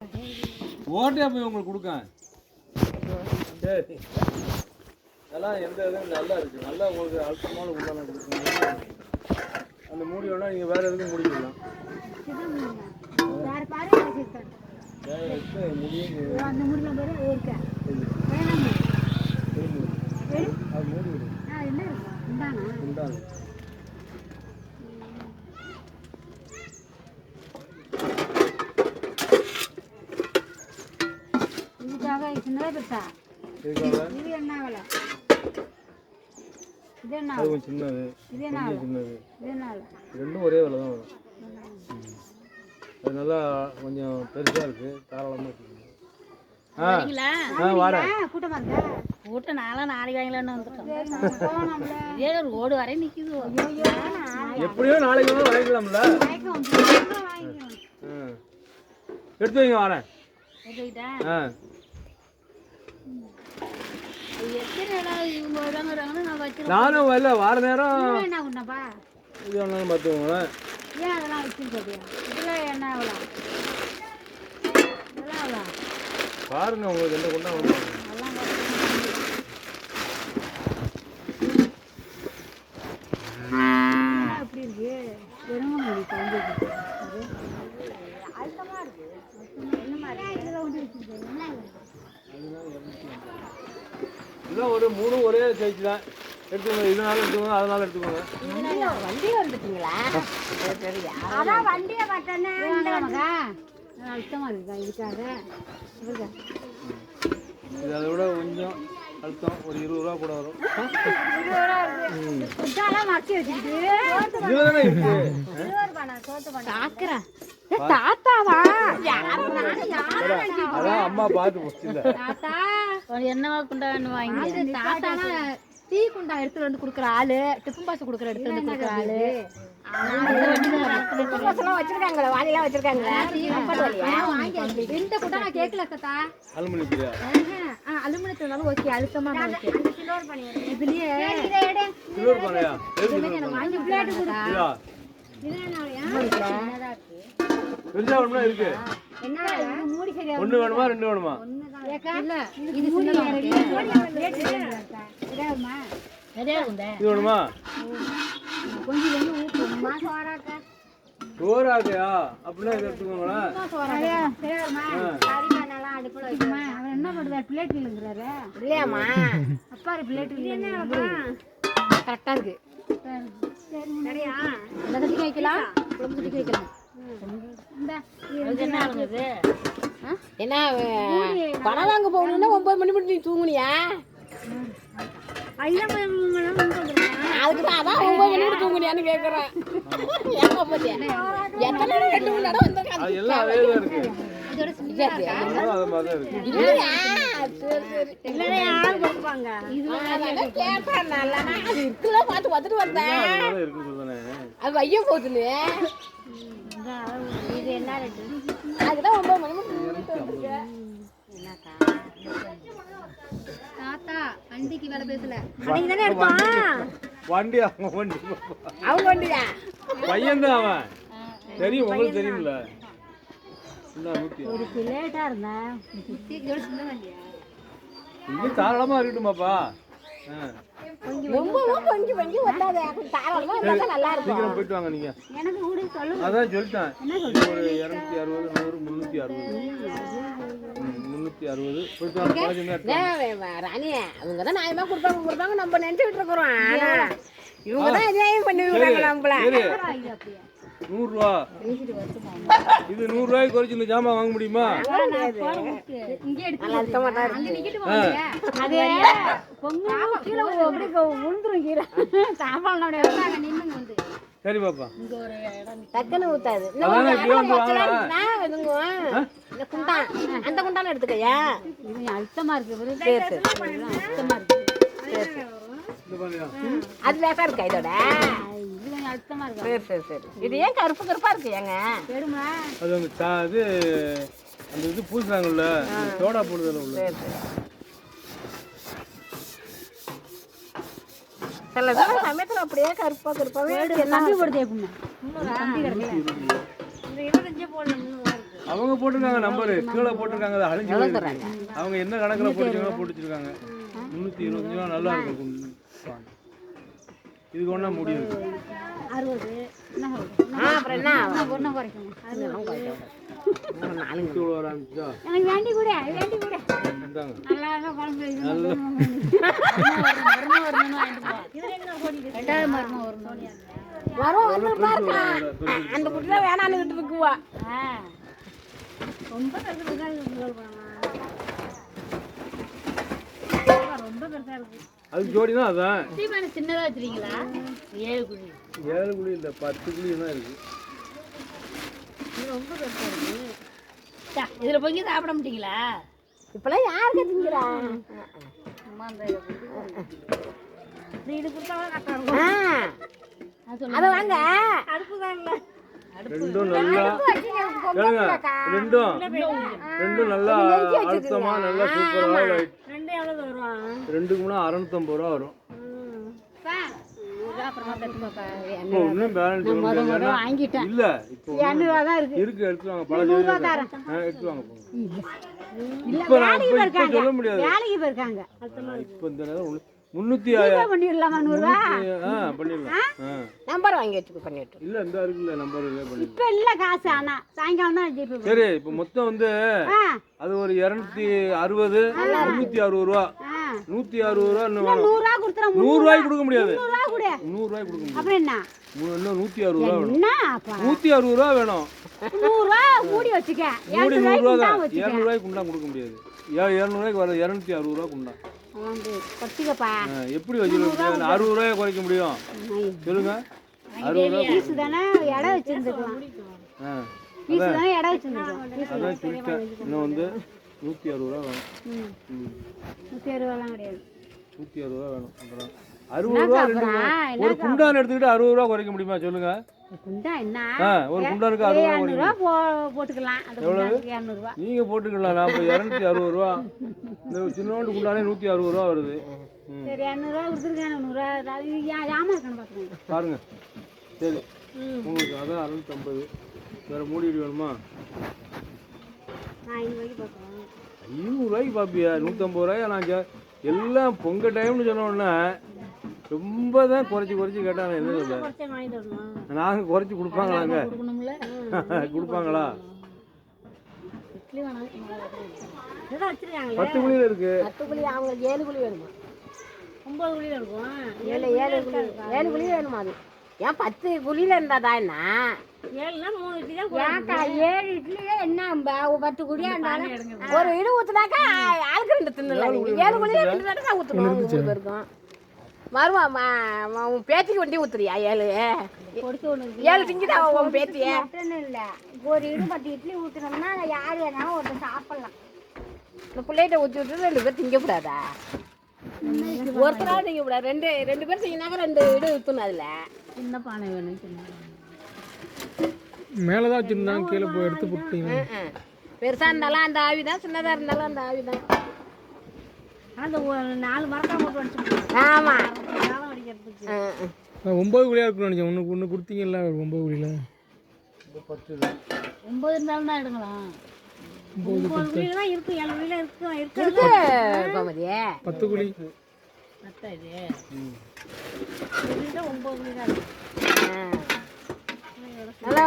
ஓட்டையா போய் உங்களுக்கு கொடுக்க. சரி, அதெல்லாம் எந்த இதுவும் நல்லா இருக்குது. நல்லா உங்களுக்கு அழுத்தமான உண்டான கொடுக்குங்க. அந்த மூடி வேணால் நீங்கள் வேறு எதுக்கும் முடிக்கலாம். அந்த முடியல இருக்க அது மூடி விடு. உண்டான இதுக்காக சின்னதாக பெருசா இது என்ன விலை? இது என்ன அது சின்னது, இது என்ன சின்னது, இது என்ன ரெண்டும் ஒரே விலை தான் வரும். அது நல்லா கொஞ்சம் பெருசாக இருக்குது, தாராளமாக இருக்குது. வரேன். கூட்டமா இருக்கா? கூட்டம் நானும் நாளைக்கு வாங்கலான்னு வந்துட்டோம். இதே ஒரு ஓடு வரை நிற்கிது. எப்படியோ நாளைக்கு வேணாலும் வாங்கிக்கலாம்ல. எடுத்து வைங்க, வரேன். நானும் வரல, வார நேரம் என்ன உண்டப்பா? இது வேணாலும் பார்த்துக்கோங்களேன். ஏன் அதெல்லாம் வச்சுருக்கோம்? இதெல்லாம் என்ன ஆகல? இதெல்லாம் ஆகல பாருங்க, உங்களுக்கு எந்த கொண்டா வந்து எப்படி இருக்கு? எருமமொழி குழந்தை அழுத்தமாக இருக்கு. என்ன மாதிரி இதில் ஒன்று வச்சுருக்கேன். இதெல்லாம் ஒரு மூணு ஒரே சைஸ் தான். எடுத்துக்கோங்க, இதனால எடுத்துக்கோங்க, அதனால எடுத்துக்கோங்க. வண்டியை வந்துட்டீங்களா? அதான் வண்டியை பார்த்தேன்னே. அழுத்தமாக இருக்குதா? இதுக்காக இது அதை விட கொஞ்சம் அழுத்தம், ஒரு 20 ரூபா கூட வரும். மறைச்சி வச்சுக்கிட்டு இதுதானே இருக்கு. தாத்தாவா? அதான் அம்மா பார்த்து போச்சுல. தாத்தா என்ன குண்டா வாங்கி தாத்தா டீ குண்டா எடுத்துட்டு வந்து குடுக்குற ஆளு, டிஃபன் பாக்ஸ் குடுக்குற எடுத்து வந்து குடுக்குற ஆளு. வச்சிருக்காங்களா? வாலிலாம் வச்சிருக்காங்களா? இந்த குண்டா நான் கேட்கல தாத்தா. அலுமினியம் அலுமினியத்துனாலும் ஓகே, அழுத்தமா இதுலயே சில்வர் பானையா? வாங்கி பிளேட் கொடுத்தா பெருசா வேணுமா? இருக்கு. மூடி சரியா ஒண்ணு வேணுமா, ரெண்டு வேணுமா? இது இது வேணுமா? சோறாக்கையா? அப்படின்னா இதை எடுத்துக்கோங்களேன். அவர் என்ன பண்ணுறாரு? பிளேட் இல்லைங்கிறாரு இல்லையாம்மா? அப்பாரு பிளேட் கரெக்டா இருக்கு. எல்லாத்துக்கும் வைக்கலாம், குடும்பத்துக்கு வைக்கலாம். என்ன பணம் வாங்க போகணும்னா 9 மணி மட்டும் நீ தூங்குனியா? அதுக்கு தான் அதான் 9 மணி மட்டும் தூங்குனியான்னு கேட்குறேன். எத்தனை 2 மணி நேரம் அது எல்லாம் அதே தான் இருக்கு. எல்லாம் அது மாதிரி தான் இருக்கு. இல்லையா? பார்த்து பார்த்துட்டு வந்தேன். அதனால இருக்குன்னு சொல்லுதானே. அது வைய போகுதுன்னு இது என்ன ரேட்டு? அதுதான் 9 மணி மட்டும் தாத்தா வண்டிக்கு வேலை பேசல. வண்டி அவங்க வண்டி, அவங்க வண்டியா? பையன் தான் அவன். தெரியும், உங்களுக்கு தெரியும்ல. ஒரு பிளேட்டா இருந்தா இது தாராளமா இருக்கட்டுமாப்பா. ரொம்ப கொஞ்சம் வந்தாதே, தாராளமா இருந்தா நல்லா இருக்கும். சீக்கிரம் போயிட்டு வாங்க நீங்க. எனக்கு கூட சொல்லுங்க. அதான் சொல்லிட்டேன். ஒரு 260, 100, 360 போயிட்டு வாங்க. ராணி அவங்க தான் நியாயமா கொடுப்பாங்க நம்ம நினைச்சுட்டு இருக்கிறோம். ஆனா இவங்க தான் நியாயம் பண்ணி விடுறாங்க நம்மள. 100 ரூபா இது 100 ரூபாய்க்கு குறைச்சு இந்த ஜாமான் வாங்க முடியுமா? இங்கே எடுத்து அழுத்தமா தான் அங்க நிக்கிட்டு வாங்க. அது பொங்கல் கீழ அப்படியே உளுந்துரும் கீழ. சாப்பாடு அப்படியே வந்தாங்க நின்னுங்க வந்து. சரி பாப்பா, டக்குன்னு ஊத்தாது. அதானே இப்படி வந்து வாங்க. இந்த குண்டான் அந்த குண்டான எடுத்துக்கயா. இது அழுத்தமா இருக்கு. அழுத்தமா இருக்கு. இந்த பாருங்க. அது லேசா இருக்கா இதோட? இது கொஞ்சம் அழுத்தமா இருக்கு. சரி. இது ஏன் கருப்பா இருக்கு ஏங்க? பெருமா அது அந்த இது பூசுறாங்கல்ல, சோடா போடுறதுல உள்ள. சில சமயத்துல அப்படியே கருப்பாவே தம்பி போடுது எப்பவுமே. தம்பி கிடக்கு. இந்த 25 போடணும். அவங்க போட்டிருக்காங்க நம்பரு கீழே போட்டிருக்காங்க, அது அழிஞ்சு எவ்வளோ போயிருக்கு. தர்றாங்க? அவங்க என்ன கணக்கில் போட்டுருக்காங்க போட்டு வச்சிருக்காங்க. 325 ரூபா நல்லா இருக்கும். இதுக்கு ஒன்றா முடியும். 60 என்ன அப்புறம் என்ன ஒன்றும் குறைக்கணும். நாலு இவ்வளோ வர ஆரம்பிச்சா எனக்கு வேண்டி கூட வேண்டி கூட இந்தாங்க. நல்லா குழம்பு நல்ல மருமம் வரணும்னு வாங்கிட்டு போவோம். ரெண்டாவது மருமம் வரணும். வரும் வந்து பாருங்க அந்த குட்டில வேணான்னு விட்டு இருக்குவா. ரொம்ப பெருசா ரொம்ப பெருசா இருக்கு. அது ஜோடி தான். அதான் சீமான சின்னதா வச்சிருக்கீங்களா? 7 குழி 7 குழி இல்லை 10 குழி தான் இருக்கு. ரொம்ப பெருசா இருக்கு. இதுல போய் சாப்பிட மாட்டீங்களா? இப்பெல்லாம் யாருக்கு திங்கிறா? அம்மா அந்த இது கொடுத்தாவா கரெக்டா இருக்கும். அத வாங்க. அடுப்பு தான் இல்ல. ரெண்டும் நல்லா கேளுங்க. ரெண்டும் நல்லா அழுத்தமா நல்லா சூப்பரா ரெண்டு எவ்வளவு வரும்? ரெண்டுக்கு முன்னா 650 ரூபா வரும். அப்புறமா கட்டுமாப்பா. இப்போ இன்னும் பேலன்ஸ் வாங்கிட்டேன். இல்ல இப்போ 200 தான் இருக்கு. இருக்கு எடுத்து வாங்க. பழம் எடுத்து வாங்க போங்க. இல்ல இப்போ வேலைக்கு இப்போ போயிருக்காங்க. சொல்ல முடியாது. வேலைக்கு போயிருக்காங்க. இப்போ இந்த நேரம் 300 பண்ணிடலாமா 100 ரூபா? பண்ணிடலாம். நம்பர் வாங்கி வச்சுட்டு பண்ணிட்டு. இல்ல இந்த இருக்குல்ல நம்பர் இல்ல பண்ணிடலாம். இப்ப இல்ல காசு. ஆனா சாயங்காலம் தான் ஜிபே. சரி இப்போ மொத்தம் வந்து அது ஒரு 260 360 ரூபா. 160 ரூபா. 100 ரூபா கொடுத்துறோம். 100 ரூபாய்க்கு கொடுக்க முடியாது. 100 ரூபா கொடு. 100 ரூபாய்க்கு கொடுக்க முடியாது. அப்புறம் என்ன? இன்னும் 160 ரூபா வேணும். என்னப்பா 160 ரூபா வேணும். 100 ரூபா மூடி வச்சுக்க. 100 ரூபா தான். வச்சுக்க. 200 ரூபாய்க்கு குண்டா கொடுக்க முடியாது. 200 ரூபாய்க்கு வர 260 ரூபா குண்டா. கொட்டிக்கப்பா. எப்படி வச்சிருக்க 60 ரூபாயை குறைக்க முடியும் சொல்லுங்க? 60 ரூபா பீஸ் தானே இடம் வச்சிருந்துக்கலாம். பீஸ் தானே இடம் வச்சிருந்துக்கலாம். அதான் சொல்லிட்டேன். இன்னும் வந்து 160 ரூபா வேணும். 160 ரூபாலாம் கிடையாது. 160 ரூபா வேணும். அப்புறம் 60 ரூபா ஒரு குண்டான் எடுத்துக்கிட்டு 60 ரூபா குறைக்க முடியுமா சொல்லுங்க? குண்டா என்ன? ஒரு குண்டானுக்கு 60 ரூபா 200 ரூபா போட்டுக்கலாம். அந்த குண்டானுக்கு 200 ரூபா. நீங்க போட்டுக்கலாம். நான் இப்போ 260 ரூபா. இந்த சின்னோண்டு குண்டானே 160 ரூபா வருது. சரி 200 ரூபா கொடுத்துருக்கேன். 100 ரூபா ஏமா இருக்கணும் பார்த்துக்கோங்க. பாருங்க. சரி உங்களுக்கு அதான் 650. வேற மூடிட்டு வேணுமா? நான் 5 ரூபாய்க்கு பார்க்குறேன். 500 ரூபாய்க்கு பார்ப்பியா? 150 ரூபாய். நான் எல்லாம் பொங்க டைம்னு சொன்னோன்னா ரொம்ப தான் குறைச்சி கேட்டாங்க. என்ன சொல்ல வாங்கிட்டு வரணும். நாங்கள் குறைச்சி கொடுப்பாங்களாங்க? கொடுக்கணும்ல. கொடுப்பாங்களா? இட்லி வேணாம். இதெல்லாம் வச்சிருக்காங்களே. 10 குழியில் இருக்கு. 10 குழி அவங்களுக்கு 7 குழி வேணுமா? 9 குழியில் இருக்கும். 7 குழி வேணுமா? அது ஏன் 10 குழியில இருந்தா என்ன? 7னா 3 இட்லி தான். ஏக்கா 7 இட்லியே என்ன 10 குழியா இருந்தாலும் ஒரு இடு ஊத்துனாக்கா ஆளுக்கு 2 தின்னலாம். 7 குழியில 2 தடவை ஊத்தணும். 3 பேருக்கும் வருவா. உன் பேத்திக்கு வண்டி ஊத்துறியா? 7 திங்கிதா உன் பேத்திய? இல்லை ஒரு இடு 10 இட்லி ஊற்றுனோம்னா யார் வேணாலும் ஒருத்தர் சாப்பிடலாம். இந்த பிள்ளைகிட்ட ஊற்றி விட்டு 2 பேர் திங்கக்கூடாதா? ஒருத்தராக திங்கக்கூடாது. 2 பேர் திங்கினாக்க 2 இடு ஊற்றணும். அதில் சின்ன பானை வேணும். சின்ன மேலே தான் வச்சுருந்தாங்க, கீழே போய் எடுத்து போட்டீங்க. பெருசாக இருந்தாலும் அந்த ஆவி தான், சின்னதாக இருந்தாலும் அந்த ஆவி தான். அந்த 4 மரக்காய் போட்டு வச்சுருக்கோம். ஆமாம் அடிக்கிறதுக்கு 9 குழியாக இருக்குன்னு நினச்சேன். ஒன்று கொடுத்தீங்கல்ல 9 குழியில். 9 இருந்தாலும் தான் எடுக்கலாம். 9 குழியில தான் இருக்கு. 7 குழியில இருக்கு. கோமதியே 10 குழி அத்தை இது 9 குழி தான் இருக்கு. நல்லா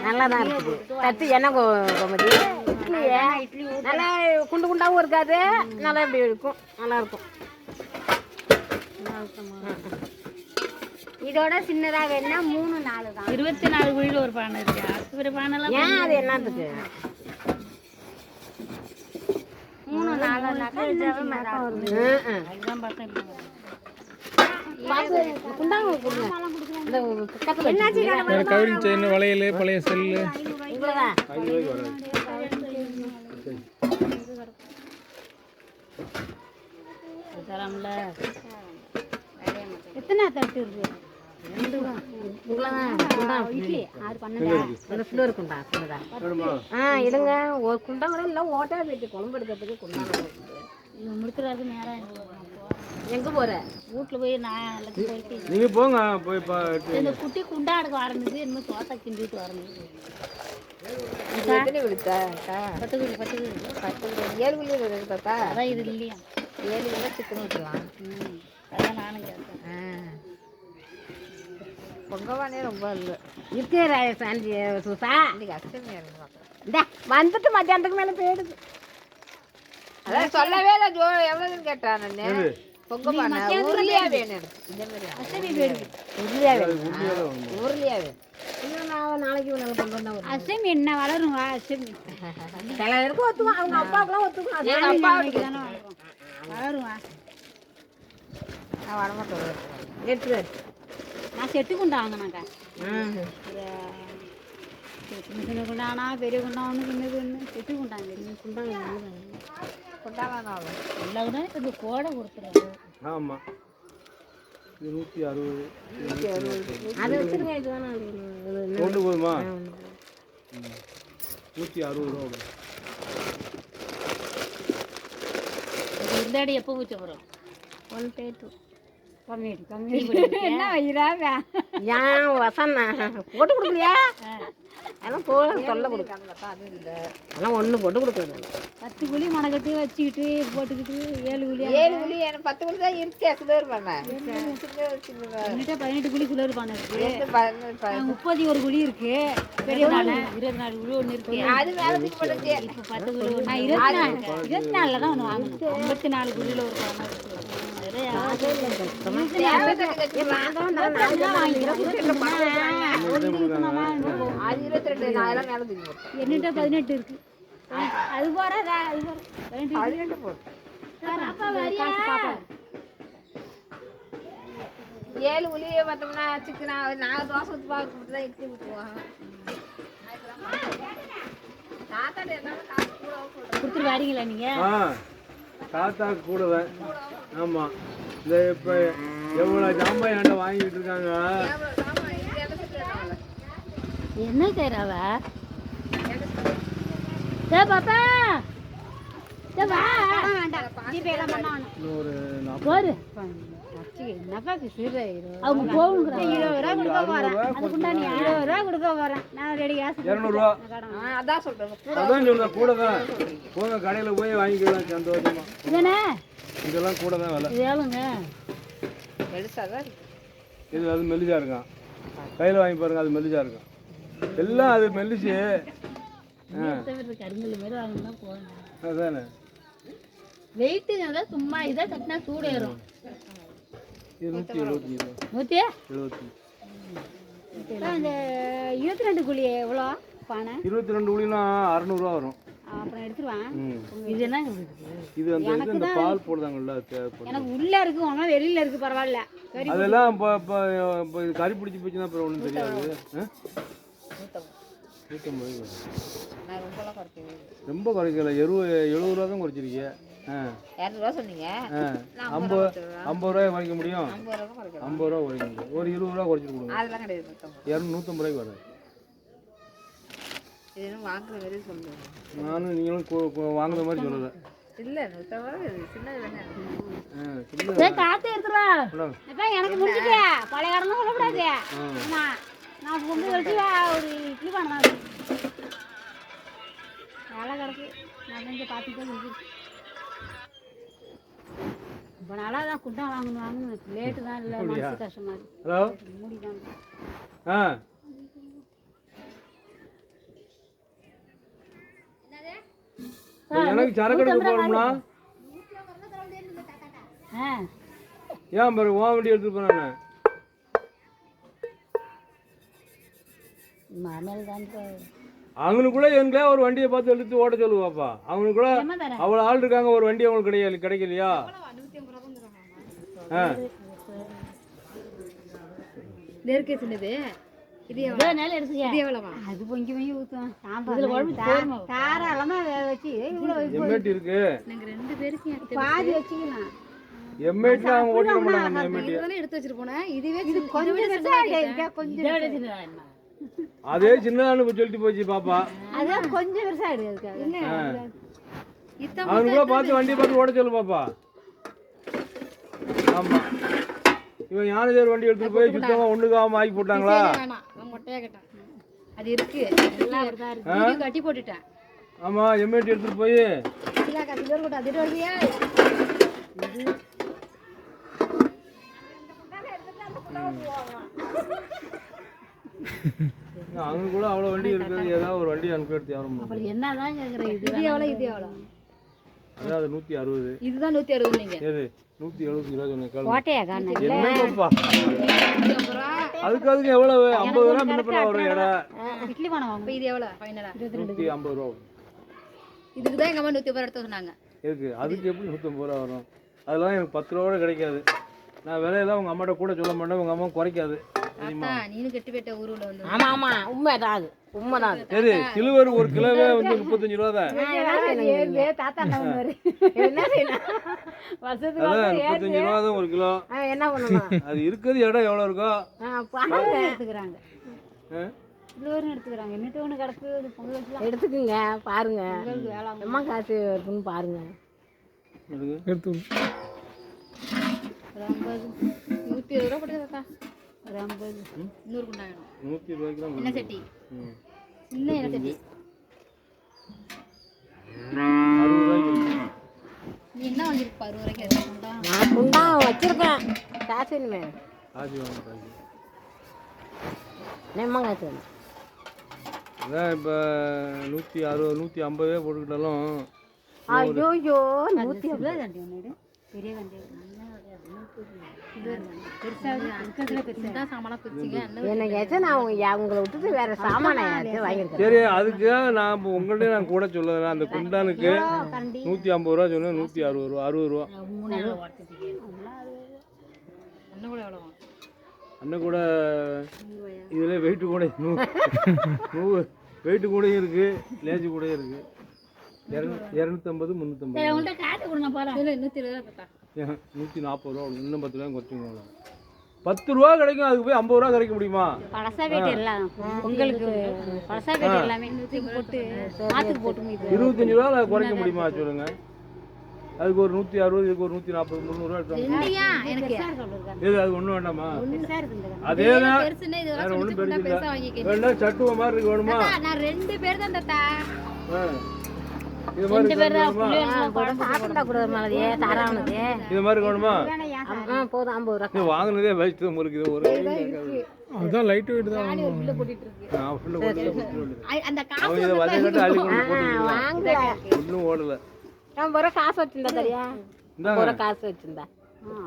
நல்லா தான் இருக்குது. தட்டு என்ன கோமதி இட்லி நல்லா குண்டு குண்டாகவும் இருக்காது. நல்லா இப்படி இருக்கும். நல்லா இருக்கும். இதோட சின்னதாக வேணா 3 4 தான். 24 குழியில் ஒரு பானை இருக்கு. ஒரு பானைலாம் ஏன் அது என்னத்துக்கு? 3 4னாக்கா அதுதான் பார்த்தேன். குண்டாங்க கொடுங்க. இந்த பக்கத்தில் வேறு கவரிங் செயின், வளையல், பழைய செல்லு. இவ்வளோதான். 5 ரூபாய்க்கு வராது. தரம்ல எத்தனை தட்டு இருக்கு? 2 தான். இவ்வளோதான். இட்லி 6 பண்ணுங்க. இந்த ஃப்ளோர் குண்டா சின்னதா. இல்லைங்க ஒரு குண்டா கூட இல்லை. ஓட்டா போயிட்டு குழம்பு எடுக்கிறதுக்கு குண்டாங்க முடிக்கிறது நேரம் எங்கே போகிற? வீட்டில் போய் நான் எல்லாத்தையும் போயிட்டு நீங்கள் போங்க போய் இந்த குட்டி குண்டாடுக்கு வரணுது என்னமோ தோட்டை கிண்டிட்டு வரணும். எத்தனை விழுத்தா? 10 குழி 10 குழி 7 குழி இருக்குது தாத்தா. அதான் இது இல்லையா 7 குழி சிக்கன் ஊற்றலாம். அதான் நானும் கேட்டேன். பொங்கவானே ரொம்ப இல்லை இருக்கிற சாந்தி சூசா இன்னைக்கு அஷ்டமி இறங்கி இந்த வந்துட்டு மத்தியானத்துக்கு மேலே போயிடுது. அதான் சொல்லவே இல்லை எவ்வளோன்னு கேட்டான் நான். பொங்கப்பானை உருளியா வேணும் எனக்கு. இதே மாதிரி அஷ்டமி போயிடுது. உருளியா வேணும். உருளியா வேணும். இன்னும் நான் நாளைக்கு நாங்கள் கொண்டு வந்தா அஷ்டமி என்ன வளரும் அஷ்டமி சில பேருக்கு ஒத்துக்கும். அவங்க அப்பாவுக்குலாம் ஒத்துக்கும். எங்கள் அப்பா தானே வளருவா. நான் வரமாட்டேன். எடுத்து நான் செட்டு குண்டா வாங்கினாக்கா சின்ன சின்ன குண்டானா பெரிய குண்டா ஒன்று சின்னது ஒன்று செட்டு குண்டாங்க குண்டாங்க கொண்டாடலாம் எல்லா கூட இந்த கோடை கொடுத்துருவோம். ஆமாம் இது 160 அதை வச்சுருங்க. இது வேணாம் கொண்டு போதுமா 160 ரூபா வரும். இந்த அடி எப்போ ஊற்ற போகிறோம்? 1 கம்மி என்ன வயிறாவா ஏன் வசன்னா போட்டு கொடுக்கலையா? அதெல்லாம் போல தொல்லை கொடுக்காங்க. அது இல்லை அதெல்லாம் ஒன்று போட்டு கொடுக்குறது. 10 குழி மணக்கட்டு வச்சுக்கிட்டு போட்டுக்கிட்டு 7 குழி 7 குழி எனக்கு 10 குழி தான் இருக்கே. சுதர் பண்ணேன். என்கிட்ட 18 குழி சுலர் பானை இருக்கு. 31 குழி இருக்கு. பெரிய பானை 24 குழி ஒன்று இருக்கு. அது மேலே தூக்கி போட்டுச்சு. இப்போ 10 குழி நான் 24 தான் ஒன்று வாங்கணும். 54 குழியில் ஒரு பானை இருக்கு. என்னிட்ட 18 இருக்கு. அது போறதா? அது 18 போட்டு 7 குழியை பார்த்தோம்னா சிக்கனா 4 தோசை ஊற்றி பார்க்க தான் இட்லி ஊற்றுவாங்க. தாத்தாட்ட என்ன காசு கூட கொடுத்துட்டு வரீங்களா நீங்க? தாத்தாக்கு கூடுவேன். ஆமாம் இந்த இப்போ எவ்வளோ ஜாமான் என்கிட்ட வாங்கிட்டு இருக்காங்க. என்ன செய்யறாவ? பாப்பா ஒரு அவங்க போகுங்க 20 ரூபா கொடுக்க போறேன். அதுக்குண்டா நீ 20 ரூபா கொடுக்க போறேன். நான் ரெடி காசு 200 ரூபா. அதான் சொல்றேன். அதான் சொல்றேன் கூட தான். போங்க கடையில் போய் வாங்கிக்கலாம் சந்தோஷமா. இதுதானே இதெல்லாம் கூட தான் விலை. இது எவ்வளோங்க? பெருசாதான் இது அது மெல்லிசா இருக்கான். கையில் வாங்கி பாருங்க அது மெல்லிசா இருக்கும். எல்லாம் அது மெல்லிச்சு. கருங்கல் மாதிரி வாங்கினா போகணும். அதானே வெயிட்டுங்க சும்மா இதை கட்டினா சூடு ஏறும். இது 175. 170. இந்த 22 குழி எவ்வளோ பானை? 22 குழினா 600 ரூபா வரும். அப்புறம் எடுத்துருவான். இது என்ன இது அந்த இந்த பால் போடுதாங்கல்ல தேவைப்படும். எனக்கு உள்ள இருக்கு உங்க வெளியில இருக்கு பரவாயில்ல. அதெல்லாம் இப்போ கறி பிடிச்சி போச்சுன்னா அப்புறம் ஒன்றும் தெரியாது. 150 ரொம்ப குறைக்கல. 70 ரூபா தான் குறைச்சிருக்கீங்க. 200 ரூபா சொன்னீங்க. 50 ரூபாய் குறைக்க முடியும். 50 ரூபா குறைக்கலாம். 50 ரூபா குறைக்க முடியும். ஒரு 20 ரூபா குறைச்சி கொடுங்க. அதெல்லாம் கிடையாது. 150 ரூபாய்க்கு வராது. இது வாங்குற மாதிரி சொல்லுங்க. நானும் நீங்களும் வாங்குற மாதிரி சொல்லலை. இல்லை 100 ரூபா சின்னது வேணா. காத்து எடுத்துருவா. எனக்கு முடிஞ்சுக்க பழைய கடனும் சொல்லக்கூடாது. நான் பொங்கல் வச்சு ஒரு இட்லி பண்ணலாம். வேலை கிடக்கு. நான் கொஞ்சம் பார்த்துட்டு இப்போ நல்லா தான் குண்டா வாங்கணும். லேட்டு தான் இல்லை மனசு கஷ்டமா இருக்கு. ஹலோ மூடிதான். எனக்கு சரக்கு எடுக்க போகணும்னா ஏன் பாரு ஓ வண்டி எடுத்துட்டு போறேன். அவங்களுக்குள்ள எங்களே ஒரு வண்டியை பார்த்து எடுத்து ஓட்ட சொல்லுவாப்பா. அவங்களுக்குள்ள அவ்வளோ ஆள் இருக்காங்க. ஒரு வண்டி அவங்களுக்கு கிடைக்கலையா? நெருக்கே சின்னது. இது எவ்வளவா? அது பொங்கி பொங்கி ஊற்றுவேன். சாம்பார் தாராளமாக வச்சு இவ்வளோ எம்ஏடி இருக்கு. நாங்கள் 2 பேருக்கு பாதி வச்சுக்கலாம். எம்ஏடில அவங்க ஓட்டிட மாட்டாங்க. எம்ஏடி எடுத்து வச்சிட்டு போனேன். இதுவே கொஞ்சம் அதே சின்னதானு சொல்லிட்டு போச்சு பாப்பா. அதான் கொஞ்சம் பெருசா எடுக்காது. அவனுக்குள்ள பார்த்து வண்டியை பார்த்து ஓட சொல்லு பாப்பா. ஆமாம் இவன் ஞானதேவர் வண்டி எடுத்துகிட்டு போய் சுத்தமாக ஒன்றுக்காம ஆக்கி போட்டாங்களா? வேணாம் அவன் மொட்டையாக கேட்டான். அது இருக்கு வீடியோ கட்டி போட்டுட்டேன். ஆமாம் எம்ஏடி எடுத்துகிட்டு போய் இல்லக்கா சிலர் கூட அதிட்டு வருவியா? அங்கே கூட அவ்வளோ வண்டி இருக்குது, ஏதாவது ஒரு வண்டி அனுப்பி எடுத்து யாரும் அப்புறம் என்னதான் கேட்குறேன் இது இது எவ்வளோ இது எவ்வளோ? அதாவது 160. இதுதான் 160 நீங்க. எது 170 ரூபா சொன்னேன் கேளு. கோட்டையா காண என்னப்பா அதுக்கு எவ்வளவு 50 ரூபா முன்ன ஒரு இடம் இட்லி பானம் வாங்க. இது எவ்வளோ ஃபைனலா? 150 ரூபா. இதுக்கு தான் எங்க அம்மா 150 எடுத்து சொன்னாங்க. இருக்கு அதுக்கு எப்படி 150 ரூபா வரும்? அதெல்லாம் எனக்கு 10 ரூபா கூட கிடைக்காது. நான் விலையெல்லாம் உங்கள் அம்மாட்ட கூட சொல்ல மாட்டேன், உங்கள் அம்மா குறைக்காது. நீனும் கெட்டு போயிட்ட ஊருல வந்து. ஆமா ஆமா உண்மைதான் அது உண்மைதான் அது. சரி சிலுவர் ஒரு கிலோவே வந்து 35 ரூபா தான். தாத்தா என்ன செய்யணும் வருஷத்துக்கு அதான் 35 ரூபா தான் ஒரு கிலோ. என்ன பண்ணணும்? அது இருக்கிறது இடம் எவ்வளோ இருக்கோ எடுத்துக்கிறாங்க எடுத்துக்கிறாங்க. என்னட்டு ஒன்று கிடக்கு பொங்கல் வச்சுலாம் எடுத்துக்குங்க பாருங்க. வேளாண் எம்மா காசு இருக்குன்னு பாருங்க. எடுத்து 120 ரூபா போட்டு தாத்தா. 50 இன்னொரு குண்டாயிடும். 100 ரூபாய்க்கு தான் என்ன சட்டி? சின்ன என்ன சட்டி? 60 ரூபாய்க்கு இருக்கு. நீ என்ன வாங்கியிருப்பா 60 ரூபாய்க்கு? அது குண்டா நான் குண்டா வச்சிருக்கேன். காசு வேணுமே. ஆசி வாங்க நெம்மா காசு வேணும். அதான் இப்போ 160 150 போட்டுக்கிட்டாலும் ஐயோயோ 150 கண்டி ஒன்று பெரிய கண்டி எனக்கு ஏச்சும் நான் உங்களை விட்டுட்டு வேற சாமான வாங்கியிருக்கேன். சரி அதுக்காக நான் உங்கள்கிட்ட நான் கூட சொல்லுறேன். அந்த குண்டானுக்கு 150 ரூபா சொன்னேன், 160 ரூபா 60 ரூபா. அண்ணன் கூட இதில் வெயிட்டு கூட 100 வெயிட்டு கூடயும் இருக்குது, லேஜு கூடயும் இருக்குது. 250 350 காட்டு கொடுங்க போகிறேன். 140 ரூபா. இன்னும் 10 ரூபா குறைச்சிக்கணும். 10 ரூபா கிடைக்கும், அதுக்கு போய் 50 ரூபா கிடைக்க முடியுமா? பழசா பேட்டி எல்லாம் உங்களுக்கு பழசா பேட்டி எல்லாமே போட்டு ஆற்றுக்கு போட்டு 25 ரூபா குறைக்க முடியுமா சொல்லுங்க? அதுக்கு ஒரு 160, இதுக்கு ஒரு 140 300 ரூபா எடுத்தாங்க. இது அது ஒன்றும் வேண்டாமா? அதே தான் வேற ஒன்றும் பெருசு இல்லை. வேணா சட்டுவ மாதிரி இருக்கு வேணுமா? நான் 2 பேர் தான் தாத்தா. இது மாதிரி வேணுமா? இது மாதிரி வேணுமா? போதும் 50 ரூபா வாங்கினதே வயசு முறுக்குது ஒரு அதுதான் லைட் வெயிட் தான் அந்த அவங்க இதை வதங்கிட்டு அள்ளி கொண்டு போட்டு ஒன்றும் ஓடலை. ஒரு காசு வச்சிருந்தா சரியா? ஒரு காசு வச்சிருந்தா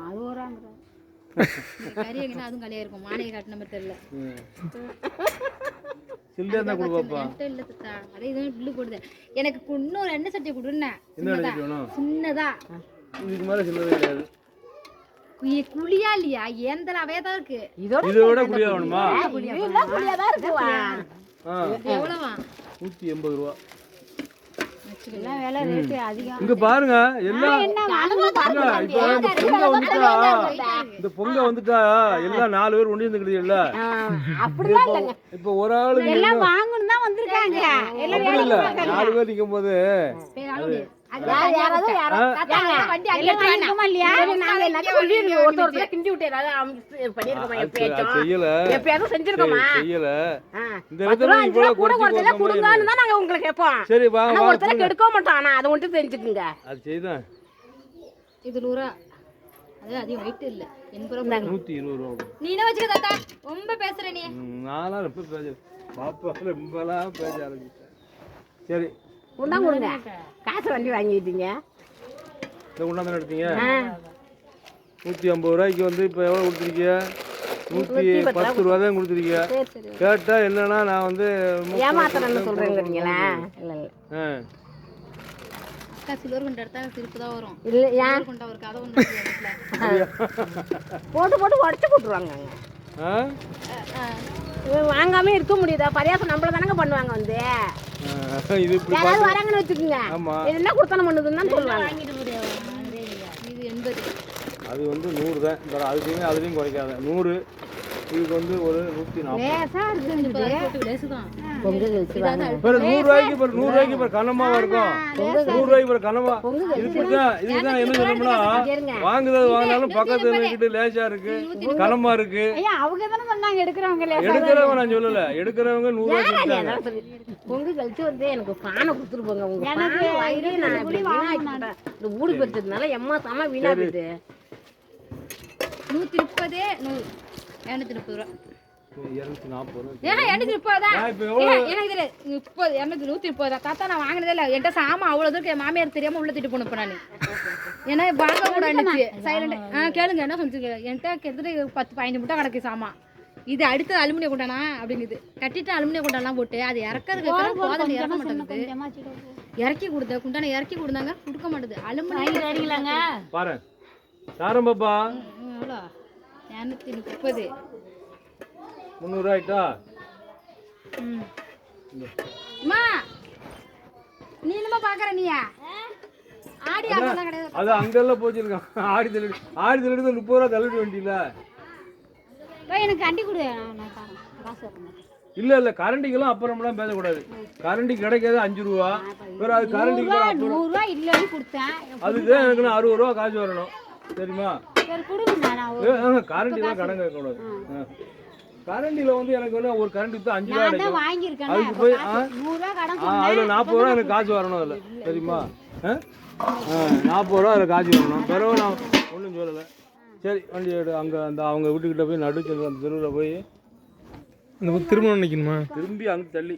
அது வராங்க. கறி எங்கன்னா அதுவும் கலையா இருக்கும். மானையை காட்டின மாதிரி தெரியல. சில்லறை தான் கொடுப்பாப்பா. இல்ல தாத்தா அதே இதுவும் பில்லு போடுது. எனக்கு இன்னும் 2 சட்டி கொடுன்னேன். என்ன வேணும்? சின்னதா. இதுக்கு மேலே சில்லறை கிடையாது. குழியா இல்லையா? ஏந்தலாவே தான் இருக்கு. இதோட குழியா வேணுமா? குழியா தான் இருக்குவா. எவ்வளவா? 180 ரூபா. எல்லாம் வேலை ரேட்டு அதிகம். இங்க பாருங்க எல்லாம் இந்த பொங்க வந்துட்டா எல்லாம் 4 பேர் ஒண்ணு இருந்துக்கிட்டு இல்ல. இப்ப ஒரு ஆளு எல்லாம் வாங்கணும் தான் வந்திருக்காங்க. எல்லாம் அப்படி இல்ல 4 பேர் நிக்கும் போது செய்யல செய்யல இந்த இடத்துல சரி எடுக்க மாட்டோம். ஆனா அதை மட்டும் தெரிஞ்சுக்குங்க. அது செய்தான் இது 100 ரூபா. அது அதிகம் வெயிட் இல்ல. 120 ரூபா. நீ என்ன வச்சுக்க தாத்தா? ரொம்ப பேசுற நீ. நானா ரொம்ப பேச பாப்பா ரொம்பலாம் பேச ஆரம்பிச்சேன். சரி உண்டாங்க கொடுங்க. காசு வண்டி வாங்கிட்டீங்க. இந்த கொண்டாந்து எடுத்தீங்க 150 ரூபாய்க்கு வந்து இப்போ எவ்வளோ கொடுத்துருக்கீங்க? 110 ரூபா தான் கொடுத்துருக்கீங்க. கேட்டா என்னன்னா நான் வந்து ஏமாத்தறேன்னு சொல்றீங்களா? இல்ல இல்ல அக்கா சில்வர் குண்டா எடுத்தா திருப்பு தான் வரும். இல்ல சில்வர் குண்டா ஒரு கதை ஒன்று போட்டு போட்டு உடச்சு போட்டுருவாங்க. வாங்காம இருக்க முடியுதா? பரியாசம் நம்மள தானங்க பண்ணுவாங்க. வந்து இது இப்படி யாராவது வராங்கன்னு வச்சுக்கோங்க. என்ன கொடுத்தன பண்ணுதுன்னு தான் சொல்லுவாங்க. இது 80. அது வந்து 100 தான். அதுக்குமே அதுலேயும் குறைக்காத 100 இதுக்கு வந்து ஒரு 140. லேசா இருக்குது பிறகு 100 ரூபாய்க்கு பிறகு 100 ரூபாய்க்கு பிறகு கனமாவா இருக்கும். 100 ரூபாய்க்கு பிறகு கனமா. இதுதான் என்ன சொல்லணும்னா வாங்குறது வாங்கினாலும் பக்கத்துல இருக்கிட்டு லேசா இருக்கு, கனமா இருக்கு. ஐயா அவங்க தானே சொன்னாங்க எடுக்கிறவங்க லேசா. எடுக்கிறவங்க நான் சொல்லல, எடுக்கிறவங்க 100 ரூபாய்க்கு கொடுத்தாங்க. பொங்கு கழிச்சு வந்து எனக்கு பானை கொடுத்துட்டு போங்க. உங்க பானை வாங்கி நான் இப்படி வீணாக்கிட்டேன். இந்த ஊடு பெற்றதுனால எம்மா சாமா வீணா போயிட்டு 130 100 230 ரூபா. 240 ரூபா. ஏன்னா 230 தான். எனக்கு தெரியல 30 130 தான். தாத்தா நான் வாங்கினதே இல்லை. என்கிட்ட சாமா அவ்வளோ தூரம் என் மாமியார் தெரியாமல் உள்ள திட்டு போனப்ப நான். ஏன்னா வாங்க கூட இருந்துச்சு சைலண்ட். கேளுங்க என்ன சொல்லிச்சு, என்கிட்ட கிட்டத்தட்ட 10-15 முட்டை கிடக்கு சாமா. இது அடுத்தது அலுமினியம் கொண்டானா அப்படிங்குது. கட்டிட்டு அலுமினியம் கொண்டாலாம் போட்டு அது இறக்கிறதுக்கு போதில் இறக்க மாட்டேங்குது. இறக்கி கொடுத்த குண்டான இறக்கி கொடுத்தாங்க கொடுக்க மாட்டேது. அலுமினியம் அடிக்கலாங்க பாரு சாரம் பாப்பா. எவ்வளோ 230 300 ஆயிட்டா. அம்மா நீ என்னமா பாக்குற நீயா ஆடி ஆடலாம் கிடையாது. அது அங்கெல்லாம் போச்சிருக்கான். ஆடி தள்ளிடு 30 ரூபா தள்ளிட வேண்டியல. எனக்கு கண்டி கொடு நான் காசு வரணும். இல்ல கரண்டிக்கெல்லாம் அப்புறம்லாம் பேசக்கூடாது. கரண்டி கிடைக்காது 5 ரூபா. வேற அது கரண்டிக்கு 100 ரூபா இல்லன்னு கொடுத்தேன். அதுதான் எனக்கு 60 ரூபா காசு வரணும் தெரியுமா. சரி கொடுங்க நான் கரண்டிலாம் கடன் கேட்க கூடாது. கரண்டில வந்து எனக்கு வந்து ஒரு கரண்டி தான் 5 ரூபா நான் வாங்கி இருக்கேன். அதுக்கு போய் 100 ரூபா கடன் அதுல 40 ரூபா எனக்கு காசு வரணும். அதுல தெரியுமா 40 ரூபா அதுல காசு வரணும். பிறகு நான் ஒன்றும் சொல்லலை. சரி வண்டி எடு. அங்கே அந்த அவங்க வீட்டுக்கிட்ட போய் நடுச்சல் அந்த தெருவில் போய் திரும்ப நினைக்கணுமா திரும்பி அங்கே தள்ளி